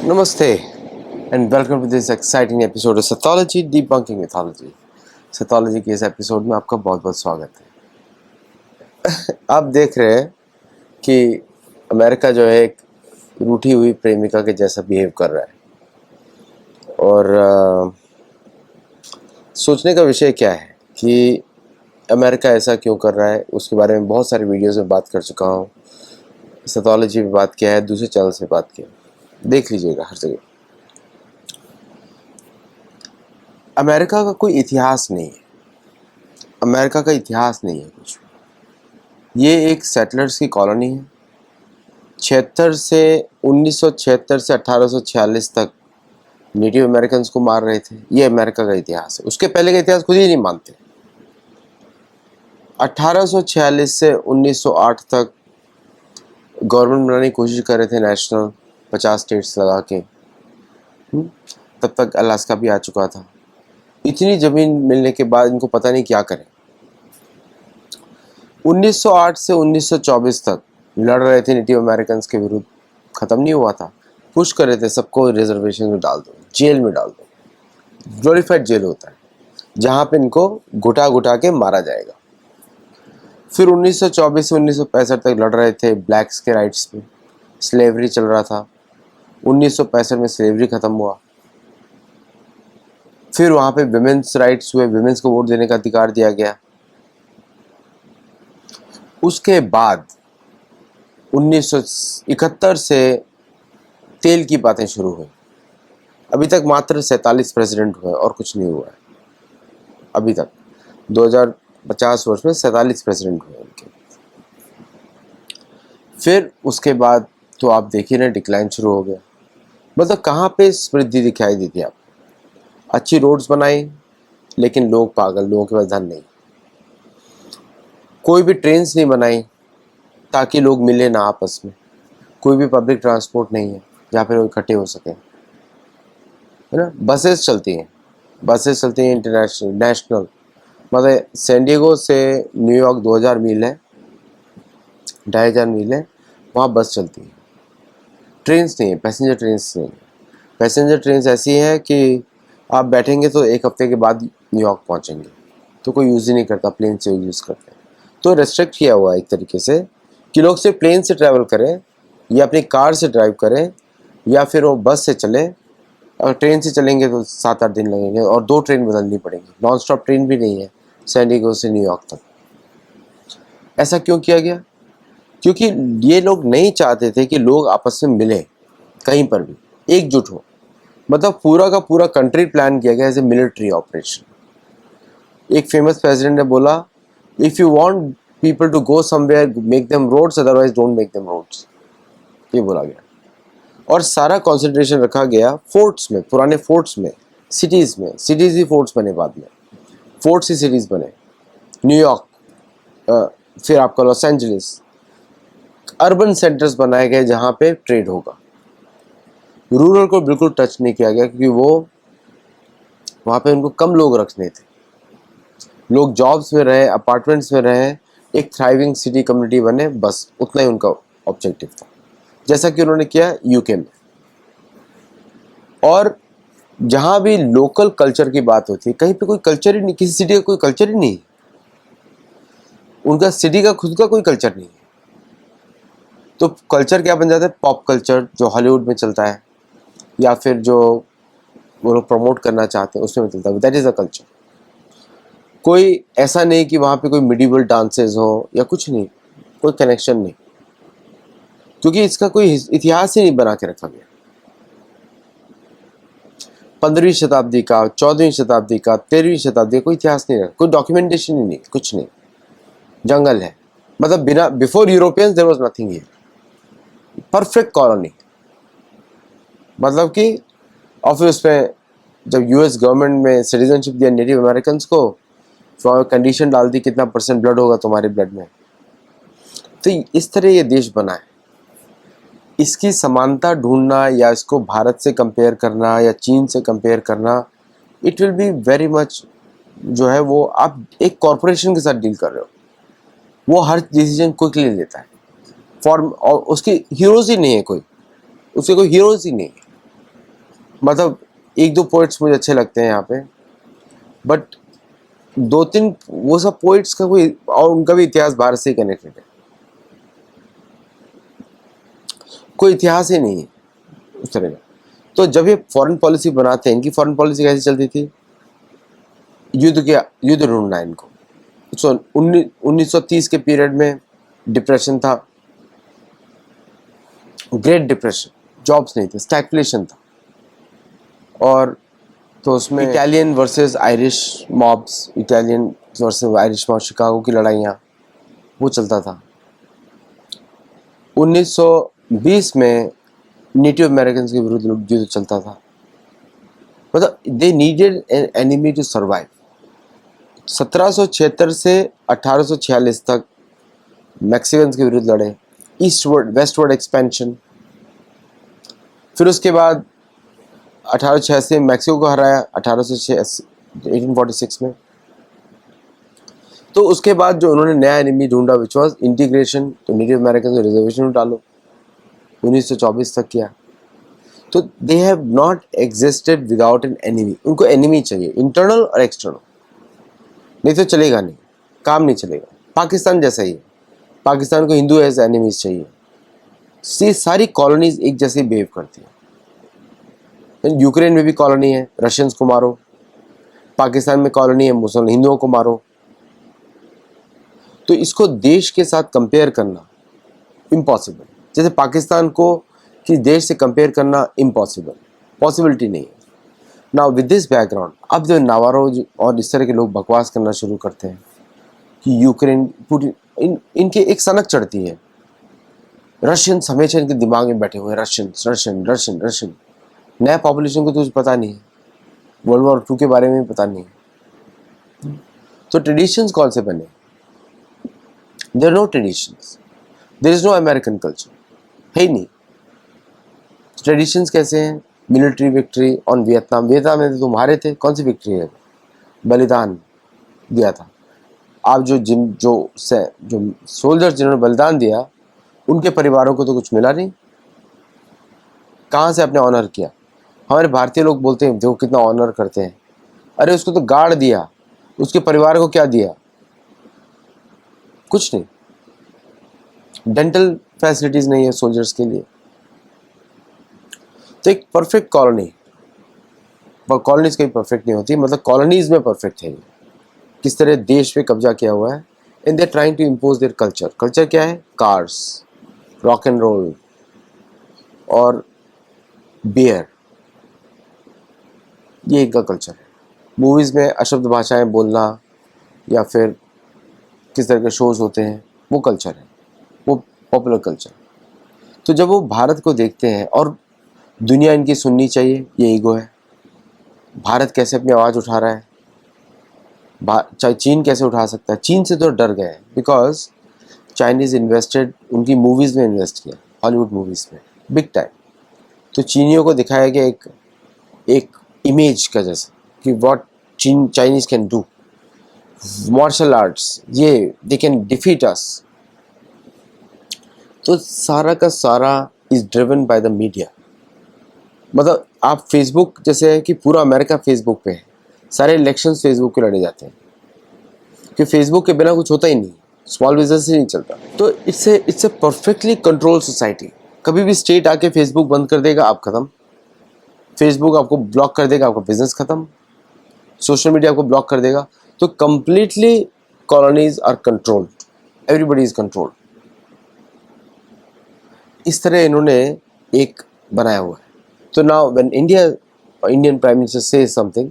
Namaste and welcome to this exciting episode of Sathology Debunking Mythology. Sathology के इस episode में आपका बहुत बहुत स्वागत है। आप देख रहे हैं कि अमेरिका जो है एक रूठी हुई प्रेमिका के जैसा बिहेव कर रहा है और सोचने का विषय क्या है कि अमेरिका ऐसा क्यों कर रहा है। उसके बारे में बहुत सारे वीडियोस में बात कर चुका हूँ। सैथोलॉजी में बात किया है, दूसरे चैनल से बात किया, देख लीजिएगा हर जगह। अमेरिका का कोई इतिहास नहीं है, अमेरिका का इतिहास नहीं है कुछ। ये एक सेटलर्स की कॉलोनी है। 1976 से 1846 तक नेटिव अमेरिकन को मार रहे थे। ये अमेरिका का इतिहास है। उसके पहले का इतिहास खुद ही नहीं मानते। 1846 से 1908 तक गवर्नमेंट बनाने की कोशिश कर रहे थे, नेशनल 50 स्टेट्स लगा के। तब तक अलास्का भी आ चुका था। इतनी ज़मीन मिलने के बाद इनको पता नहीं क्या करें। 1908 से 1924 तक लड़ रहे थे नेटिव अमेरिकन के विरुद्ध, ख़त्म नहीं हुआ था। पुश कर रहे थे सबको रिजर्वेशन में डाल दो, जेल में डाल दो। ग्लोरीफाइड जेल होता है जहाँ पे इनको घुटा घुटा के मारा जाएगा। फिर 1924 से 1965 तक लड़ रहे थे ब्लैक्स के राइट्स पे। स्लेवरी चल रहा था। 1965 में स्लेवरी ख़त्म हुआ। फिर वहाँ पे विमेंस राइट्स हुए, विमेंस को वोट देने का अधिकार दिया गया। उसके बाद 1971 से तेल की बातें शुरू हुई। अभी तक मात्र 47 प्रेसिडेंट हुए और कुछ नहीं हुआ है अभी तक। 2050 वर्ष में 47 प्रेसिडेंट हुए उनके। फिर उसके बाद तो आप देखिए ना, डिक्लाइन शुरू हो गया। मतलब कहाँ पे वृद्धि दिखाई दी थी आप। अच्छी रोड्स बनाई, लेकिन लोग पागल, लोगों के पास धन नहीं। कोई भी ट्रेन्स नहीं बनाई ताकि लोग मिले ना आपस में। कोई भी पब्लिक ट्रांसपोर्ट नहीं है जहाँ पे लोग इकट्ठे हो सकें, है ना। बसेस चलती हैं इंटरनेशनल, नेशनल। मतलब सैन डिएगो से न्यूयॉर्क 2000 मील है, 2500 मील है, वहाँ बस चलती है। ट्रेन्स नहीं है, पैसेंजर ट्रेन्स नहीं है। पैसेंजर ट्रेन्स ऐसी है कि आप बैठेंगे तो एक हफ्ते के बाद न्यूयॉर्क पहुँचेंगे। तो कोई यूज़ ही नहीं करता, प्लेन से यूज़ करते हैं। तो रेस्ट्रिक्ट किया हुआ है एक तरीके से कि लोग सिर्फ प्लेन से ट्रैवल करें या अपनी कार से ड्राइव करें या फिर वो बस से चले। अगर ट्रेन से चलेंगे तो 7-8 दिन लगेंगे और 2 ट्रेन बदलनी पड़ेगी। नॉन स्टॉप ट्रेन भी नहीं है सैन डिएगो से न्यूयॉर्क तक। ऐसा क्यों किया गया? क्योंकि ये लोग नहीं चाहते थे कि लोग आपस में मिलें, कहीं पर भी एकजुट हो। मतलब पूरा का पूरा कंट्री प्लान किया गया एज ए मिलिट्री ऑपरेशन। एक फेमस प्रेसिडेंट ने बोला, if you want people to go somewhere, make them roads, otherwise don't make them roads. ये बोला गया। और सारा कंसंट्रेशन रखा गया फोर्ट्स में, पुराने फोर्ट्स में, सिटीज़ में। सिटीज़ ही फोर्ट्स बने बाद में, फोर्ट्स ही सिटीज़ बने। न्यूयॉर्क, फिर आपका लॉस एंजलिस, अर्बन सेंटर्स बनाए गए जहाँ पे ट्रेड होगा। रूरल को बिल्कुल टच नहीं किया गया क्योंकि वो वहाँ पे उनको कम लोग रखने थे। लोग जॉब्स में रहे, अपार्टमेंट्स में रहे, एक थ्राइविंग सिटी कम्युनिटी बने, बस उतना ही उनका ऑब्जेक्टिव था। जैसा कि उन्होंने किया यूके में। और जहाँ भी लोकल कल्चर की बात होती है, कहीं पे कोई कल्चर ही नहीं, किसी सिटी का कोई कल्चर ही नहीं। उनका सिटी का खुद का कोई कल्चर नहीं है। तो कल्चर क्या बन जाता है? पॉप कल्चर, जो हॉलीवुड में चलता है या फिर जो वो लोग प्रमोट करना चाहते हैं उसमें चलता है। That is a culture. कोई ऐसा नहीं कि वहाँ पे कोई मिडिवल डांसेस हो या कुछ नहीं, कोई कनेक्शन नहीं, क्योंकि इसका कोई इतिहास ही नहीं बना के रखा गया। 15वीं शताब्दी का, 14वीं शताब्दी का, 13वीं शताब्दी का कोई इतिहास नहीं रखा, कोई डॉक्यूमेंटेशन ही नहीं, कुछ नहीं। जंगल है, मतलब बिना, before Europeans there was nothing here. Perfect colony. मतलब कि ऑफिस में जब यूएस गवर्नमेंट में सिटीजनशिप दिया नेटिव अमेरिकन को, तो कंडीशन डाल दी कितना % ब्लड होगा तुम्हारे ब्लड में। तो इस तरह ये देश बना है। इसकी समानता ढूंढना या इसको भारत से कंपेयर करना या चीन से कंपेयर करना, it will be very much, जो है वो आप एक कॉरपोरेशन के साथ डील कर रहे हो। वो हर डिसीजन क्विकली लेता है, फॉर्म, और उसके हीरोज ही नहीं है कोई, उसके कोई हीरोज ही नहीं है। मतलब एक दो पोइट्स मुझे अच्छे लगते हैं यहाँ पे, बट दो तीन वो सब पोइट्स का कोई, और उनका भी इतिहास भारत से कनेक्टेड है, कोई इतिहास ही नहीं है उस तरह का। तो जब ये फॉरेन पॉलिसी बनाते हैं, इनकी फॉरेन पॉलिसी कैसी चलती थी, युद्ध ढूंढना है इनको। सो 1930 के पीरियड में डिप्रेशन था, ग्रेट डिप्रेशन, जॉब्स नहीं थे, स्टैगफ्लेशन था, और तो उसमें Italian versus Irish mobs, Italian versus Irish mob, Chicago की लड़ाइयाँ, वो चलता था। 1920 में नेटिव अमेरिकन के विरुद्ध युद्ध चलता था। मतलब they needed an enemy to survive. 1776 से 1846 तक मैक्सिकन्स के विरुद्ध लड़े, ईस्टवर्ड वेस्टवर्ड एक्सपेंशन। फिर उसके बाद 1886 में मैक्सिको को हराया, 1846 में। तो उसके बाद जो उन्होंने नया एनिमी ढूंढा विच वाज इंटीग्रेशन, तो नेटिव अमेरिकन को रिजर्वेशन डालो, 1924 तक किया। तो they have not existed without an enemy. उनको एनिमी चाहिए, इंटरनल और एक्सटर्नल, नहीं तो चलेगा नहीं, काम नहीं चलेगा। पाकिस्तान जैसा ही है, पाकिस्तान को हिंदू एज एनिमीज चाहिए। सारी कॉलोनीज एक जैसे बिहेव करती है। यूक्रेन में भी कॉलोनी है, रशियंस को मारो। पाकिस्तान में कॉलोनी है, मुसलमान हिंदुओं को मारो। तो इसको देश के साथ कंपेयर करना इम्पॉसिबल, जैसे पाकिस्तान को कि देश से कंपेयर करना इम्पॉसिबल, पॉसिबिलिटी नहीं है। नाउ विद दिस बैकग्राउंड, अब जो नावारो और इस तरह के लोग बकवास करना शुरू करते हैं कि यूक्रेन पूरी इनके एक सनक चढ़ती है। रशियन हमेशा इनके दिमाग में बैठे हुए हैं, रशियन रशियन रशियन रशियन। नया पॉपुलेशन को तो कुछ पता नहीं है, वर्ल्ड वॉर 2 के बारे में भी पता नहीं है। तो ट्रेडिशंस कौन से बने? There are no traditions, there is no American culture, है ही नहीं। ट्रेडिशंस कैसे हैं? Military victory on Vietnam, Vietnam में तो तुम्हारे थे, कौन सी विक्ट्री है? बलिदान दिया था। आप जो सोल्जर्स जिन्होंने बलिदान दिया, उनके परिवारों को तो कुछ मिला नहीं। कहाँ से आपने ऑनर किया? हमारे भारतीय लोग बोलते हैं देखो कितना ऑनर करते हैं। अरे उसको तो गार्ड दिया, उसके परिवार को क्या दिया? कुछ नहीं। डेंटल फैसिलिटीज नहीं है सोल्जर्स के लिए। तो एक परफेक्ट कॉलोनी, पर कॉलोनीज कहीं परफेक्ट नहीं होती, मतलब कॉलोनीज में परफेक्ट है। किस तरह देश पे कब्जा किया हुआ है, and they are trying to impose their culture. Culture क्या है? कार्स, रॉक एंड रोल और बियर, ये इनका कल्चर है। मूवीज़ में अशुद्ध भाषाएं बोलना या फिर किस तरह के शोज़ होते हैं, वो कल्चर है, वो पॉपुलर कल्चर। तो जब वो भारत को देखते हैं और दुनिया इनकी सुननी चाहिए, ये ईगो है। भारत कैसे अपनी आवाज़ उठा रहा है, चाहे चीन कैसे उठा सकता है? चीन से तो डर गए बिकॉज चाइनीज़ इन्वेस्टेड, उनकी मूवीज़ में इन्वेस्ट किया, हॉलीवुड मूवीज़ में बिग टाइम। तो चीनियों को दिखाया गया एक इमेज का जैसा कि what Chinese can do, martial arts, ये दे कैन डिफीट अस। तो सारा का सारा is driven by the media. मतलब आप फेसबुक जैसे है कि पूरा अमेरिका फेसबुक पे है, सारे इलेक्शंस फेसबुक पे लड़े जाते हैं कि फेसबुक के बिना कुछ होता ही नहीं, स्मॉल बिजनेस ही नहीं चलता। तो it's a perfectly control society. कभी भी स्टेट आके फेसबुक बंद कर देगा, आप खत्म। फेसबुक आपको ब्लॉक कर देगा, आपका बिजनेस खत्म। सोशल मीडिया आपको ब्लॉक कर देगा। तो completely colonies are controlled, everybody is controlled. इस तरह इन्होंने एक बनाया हुआ है। तो now when Indian prime minister say something,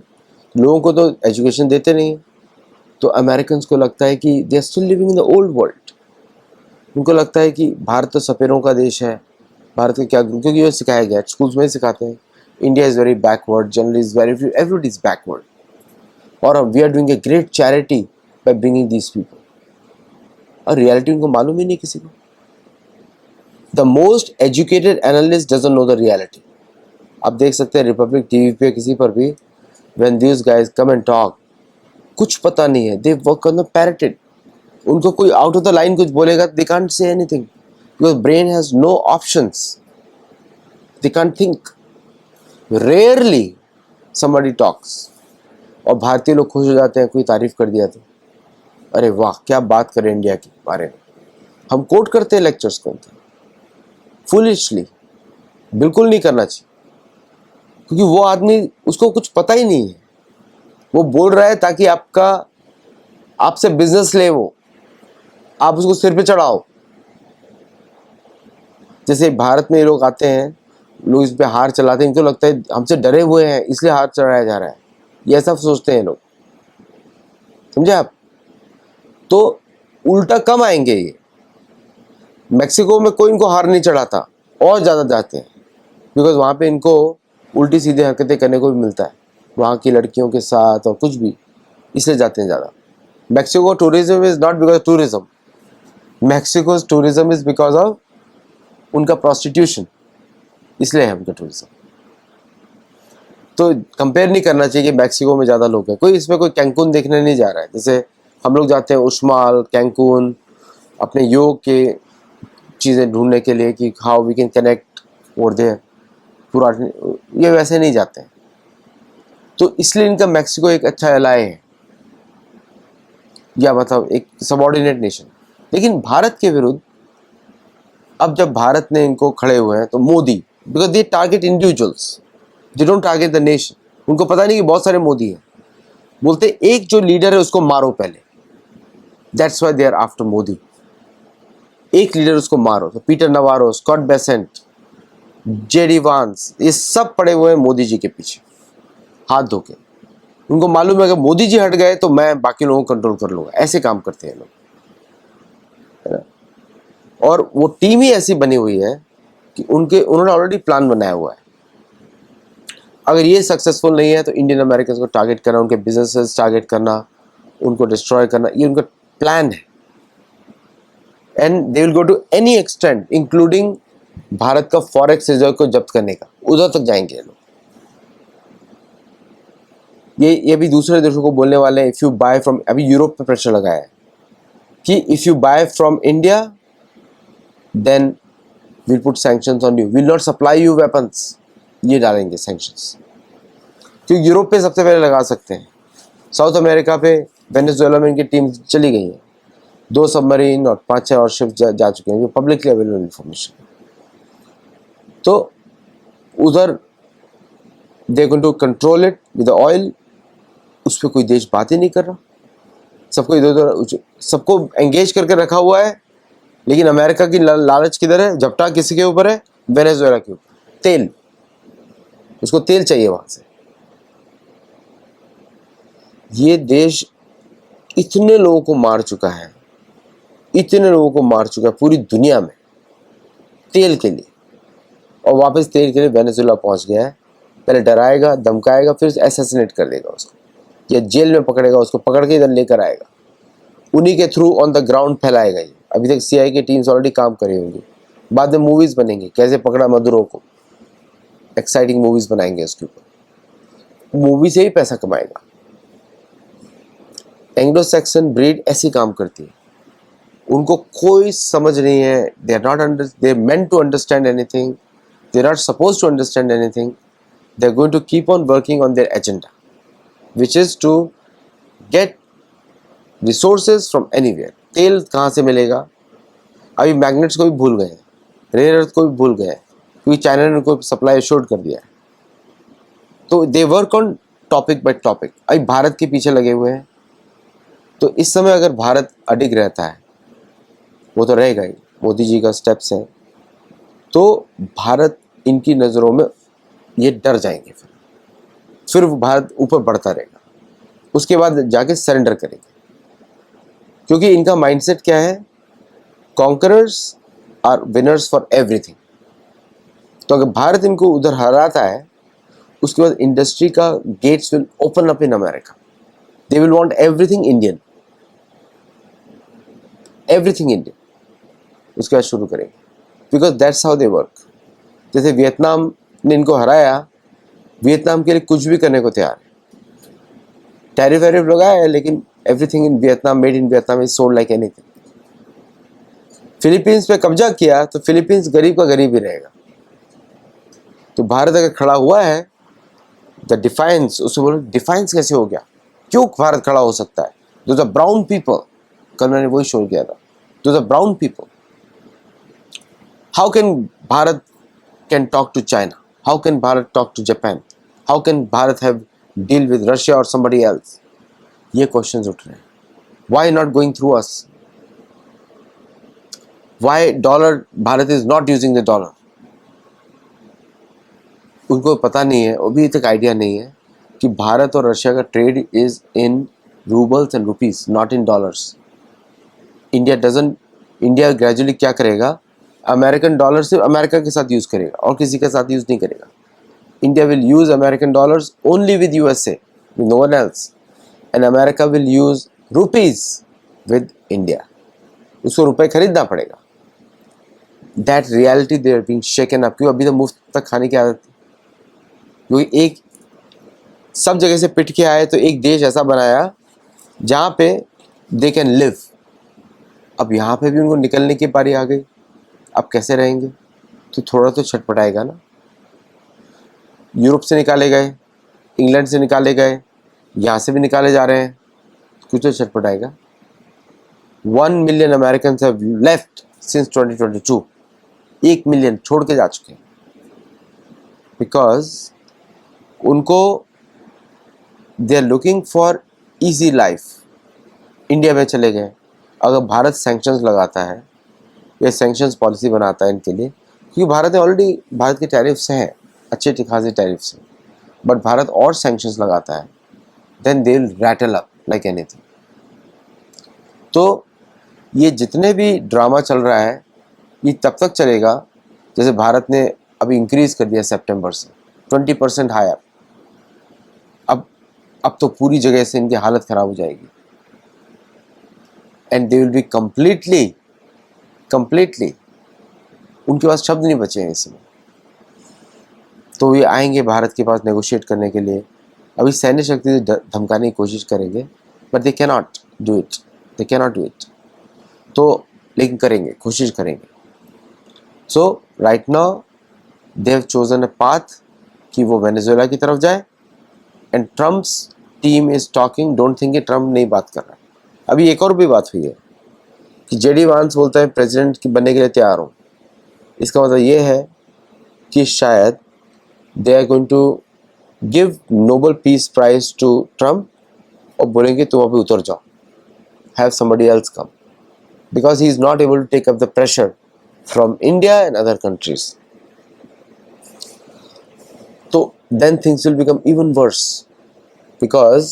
लोगों को तो एजुकेशन देते नहीं है, तो अमेरिकन को लगता है कि they are still living in the old world. उनको लगता है कि भारत तो सपेरों का देश है, भारत का क्या, क्योंकि ये सिखाया गया, स्कूल्स में ही सिखाते हैं India is very backward, generally is very, everybody is backward, और we are doing a great charity by bringing these people. और रियलिटी उनको मालूम ही नहीं किसी को। The most educated analyst doesn't know the reality. आप देख सकते हैं रिपब्लिक टीवी पे किसी पर भी, when these guys come and talk, कुछ पता नहीं है, they work on the parroted. उनको कोई आउट ऑफ द लाइन कुछ बोलेगा, they can't say anything because brain has no options, they can't think. Rarely somebody talks, और भारतीय लोग खुश हो जाते हैं कोई तारीफ कर दिया तो, अरे वाह क्या बात करें इंडिया के बारे में। हम कोट करते हैं लेक्चर्स को उनके, फुलिशली, बिल्कुल नहीं करना चाहिए, क्योंकि वो आदमी, उसको कुछ पता ही नहीं है, वो बोल रहा है ताकि आपसे बिजनेस ले, वो आप उसको सिर पे चढ़ाओ। जैसे भारत में ये लोग आते हैं, लोग इस पे हार चलाते हैं, इनको लगता है हमसे डरे हुए हैं इसलिए हार चढ़ाया जा रहा है, ये ऐसा सोचते हैं लोग, समझे आप। तो उल्टा कम आएंगे ये। मैक्सिको में कोई इनको हार नहीं चढ़ाता, और ज़्यादा जाते हैं, बिकॉज वहाँ पे इनको उल्टी सीधी हरकतें करने को भी मिलता है वहाँ की लड़कियों के साथ और कुछ भी, इसलिए जाते हैं ज़्यादा। Mexico tourism is not because tourism, Mexico tourism is because of उनका प्रोस्टिट्यूशन, इसलिए है उनका टूरिज्म। तो कंपेयर नहीं करना चाहिए कि मैक्सिको में ज़्यादा लोग हैं, कोई इसमें कोई कैंकून देखने नहीं जा रहा है। जैसे हम लोग जाते हैं उशमाल, कैंकून, अपने योग के चीज़ें ढूंढने के लिए कि how we can connect over there, पूरा ये वैसे नहीं जाते हैं। तो इसलिए इनका मैक्सिको एक अच्छा एलाय है, या मतलब एक सबऑर्डिनेट नेशन। लेकिन भारत के विरुद्ध अब जब भारत ने इनको खड़े हुए हैं, तो Modi, because they target individuals, they don't target the nation. उनको पता नहीं कि बहुत सारे मोदी हैं, बोलते एक जो लीडर है उसको मारो पहले, that's why they are after Modi. एक लीडर उसको मारो। तो Peter Navarro, Scott Bessent, JD Vance, ये सब पड़े हुए हैं मोदी जी के पीछे हाथ धो के। उनको मालूम है कि मोदी जी हट गए तो मैं बाकी लोगों को कंट्रोल कर लूंगा, ऐसे काम करते हैं लोग, है ना। और वो टीम ही ऐसी बनी हुई है कि उन्होंने ऑलरेडी प्लान बनाया हुआ है। अगर ये सक्सेसफुल नहीं है तो इंडियन अमेरिकन को टारगेट करना, उनके बिजनेसेस टारगेट करना, उनको डिस्ट्रॉय करना, ये उनका प्लान है। And they will go to any extent, including Bharat का फॉरेक्स रिजर्व को जब्त करने का, उधर तक जाएंगे ये लोग। ये भी दूसरे देशों को बोलने वाले हैं, इफ यू बाय फ्रॉम, अभी यूरोप पे प्रेशर लगाया है कि if you buy from India then will put sanctions on you, will not supply you weapons, ये डालेंगे सैंक्शंस। क्योंकि यूरोप पे सबसे पहले लगा सकते हैं, साउथ अमेरिका पे वेनेजुएला में इनकी टीम चली गई है, 2 सबमरीन और 5-6 और शिप जा चुके हैं, जो पब्लिकली अवेलेबल इंफॉर्मेशन। तो उधर they going to control it with oil, उस पर कोई देश बात ही नहीं कर रहा, सबको इधर उधर सबको एंगेज करके रखा हुआ है। लेकिन अमेरिका की लालच किधर है, झपटा किसी के ऊपर है, वेनेजुएला के ऊपर, तेल, उसको तेल चाहिए वहां से। ये देश इतने लोगों को मार चुका है, इतने लोगों को मार चुका है पूरी दुनिया में तेल के लिए, और वापस तेल के लिए वेनेजुएला पहुंच गया है। पहले डराएगा, धमकाएगा, फिर असैसिनेट कर देगा उसको, या जेल में पकड़ेगा उसको, पकड़ के इधर लेकर आएगा, उन्हीं के थ्रू ऑन द ग्राउंड फैलाएगा ये। अभी तक सीआई की टीम्स ऑलरेडी काम कर रही होंगी, बाद में मूवीज बनेंगी, कैसे पकड़ा मदुरो को, एक्साइटिंग मूवीज बनाएंगे उसके ऊपर, मूवी से ही पैसा कमाएगा। एंग्लो सैक्सन ब्रीड ऐसी काम करती है, उनको कोई समझ नहीं है, they are not they meant to understand anything, they are not supposed to understand anything, they are going to keep on working on their agenda, which is to get resources from anywhere। तेल कहाँ से मिलेगा, अभी magnets को भी भूल गए, rare earth को भी भूल गए, क्योंकि चाइना ने उनको सप्लाई एश्योर्ड कर दिया है। तो दे work on topic by topic, अभी भारत के पीछे लगे हुए हैं। तो इस समय अगर भारत अडिग रहता है, वो तो रहेगा ही, मोदी जी का स्टेप्स है, तो भारत इनकी नज़रों में ये डर जाएंगे, फिर भारत ऊपर बढ़ता रहेगा, उसके बाद जाके सरेंडर करेंगे। क्योंकि इनका माइंडसेट क्या है, conquerors are winners for everything. तो अगर भारत इनको उधर हराता है, उसके बाद इंडस्ट्री का gates will open up in America, they will want everything Indian, everything Indian, उसके बाद शुरू करेंगे, because that's how they work. जैसे वियतनाम ने इनको हराया, वियतनाम के लिए कुछ भी करने को तैयार है, टैरिफ वैरिफ लगाया है, लेकिन everything in Vietnam, made in Vietnam is sold like anything. Philippines पे कब्जा किया तो फिलीपींस गरीब का गरीब ही रहेगा। तो भारत अगर खड़ा हुआ है द डिफाइंस, उससे बोलो डिफाइंस कैसे हो गया, क्यों भारत खड़ा हो सकता है, दो द ब्राउन पीपल, कल मैंने वही शो किया था, though the brown people, how can Bharat can talk to China, how can Bharat talk to Japan, how can Bharat have deal with Russia और समबडी एल्स, ये क्वेश्चंस उठ रहे हैं. Why not going through us, why dollar, Bharat is not using the dollar. उनको पता नहीं है, अभी तक आइडिया नहीं है कि भारत और रशिया का trade is in roubles and rupees, not in dollars. India gradually क्या करेगा, अमेरिकन डॉलर सिर्फ अमेरिका के साथ यूज करेगा और किसी के साथ यूज नहीं करेगा. India will use American dollars only with USA, with no one else, and America will use rupees with India. उसको रुपए खरीदना पड़ेगा. That reality they are being shaken up. क्यों, अभी तो मुफ्त तक खाने की आदत थी, क्योंकि एक सब जगह से पिट के आए तो एक देश ऐसा बनाया जहाँ पे दे कैन लिव. अब यहाँ पे भी उनको निकलने की बारी आ गई. अब कैसे रहेंगे, तो थोड़ा तो छटपटाएगा ना. यूरोप से निकाले गए, इंग्लैंड से निकाले गए, यहाँ से भी निकाले जा रहे हैं, कुछ तो छटपटाएगा. 1 million American have left since 2022. 1 million छोड़ के जा चुके हैं, बिकॉज उनको they are looking for easy life. India में चले गए. अगर भारत सैंक्शंस लगाता है या सैंक्शंस पॉलिसी बनाता है इनके लिए, क्योंकि भारत में ऑलरेडी भारत के टैरिफ्स हैं, अच्छे खासे टैरिफ्स हैं, बट भारत और सैंक्शंस लगाता है, then they will rattle up like anything. तो ये जितने भी ड्रामा चल रहा है ये तब तक चलेगा, जैसे भारत ने अभी इंक्रीज कर दिया सितंबर से 20% हायर. अब तो पूरी जगह से इनकी हालत खराब हो जाएगी. And they will be completely उनके पास शब्द नहीं बचे हैं इसमें. तो ये आएंगे भारत के पास नेगोशिएट करने के लिए. अभी सैन्य शक्ति से धमकाने की कोशिश करेंगे, but they cannot do it. तो लेकिन करेंगे, कोशिश करेंगे. So right now they have chosen a path कि वो वेनेजुएला की तरफ जाए. And Trump's team is talking, don't think Trump नहीं बात कर रहा है. अभी एक और भी बात हुई है कि जेडी वांस बोलता है प्रेसिडेंट की बनने के लिए तैयार हूँ. इसका मतलब ये है कि शायद they are going to give Nobel peace prize to Trump और बोलेंगे तुम अभी उतर जाओ, have somebody else come, because he is not able to take up the pressure from India and other countries. तो then things will become even worse because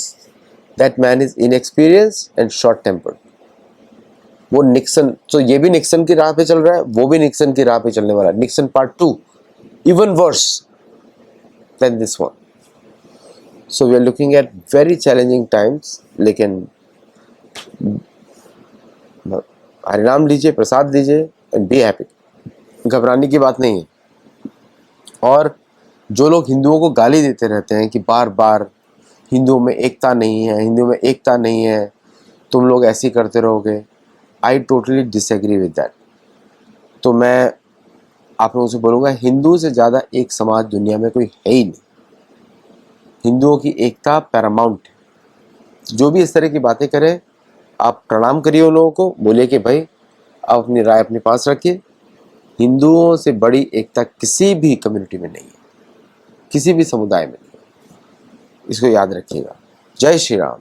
that man is inexperienced and short tempered. वो Nixon, तो ये भी Nixon की राह पे चल रहा है, वो भी निक्सन की राह पे चलने वाला है. Nixon part 2 even worse than this one. So we are looking at very challenging times. लेकिन हरिनाम लीजिए, प्रसाद लीजिए and be happy. घबराने की बात नहीं है. और जो लोग हिंदुओं को गाली देते रहते हैं कि बार बार हिंदुओं में एकता नहीं है, तुम लोग ऐसे ही करते रहोगे, I totally disagree with that. तो मैं आप लोगों से बोलूँगा, हिंदू से ज़्यादा एक समाज दुनिया में कोई है ही नहीं. हिंदुओं की एकता पैरामाउंट है. जो भी इस तरह की बातें करे, आप प्रणाम करिए उन लोगों को, बोलिए कि भाई आप अपनी राय अपने पास रखिए. हिंदुओं से बड़ी एकता किसी भी कम्युनिटी में नहीं है, किसी भी समुदाय में नहीं है. इसको याद रखिएगा. जय श्री राम.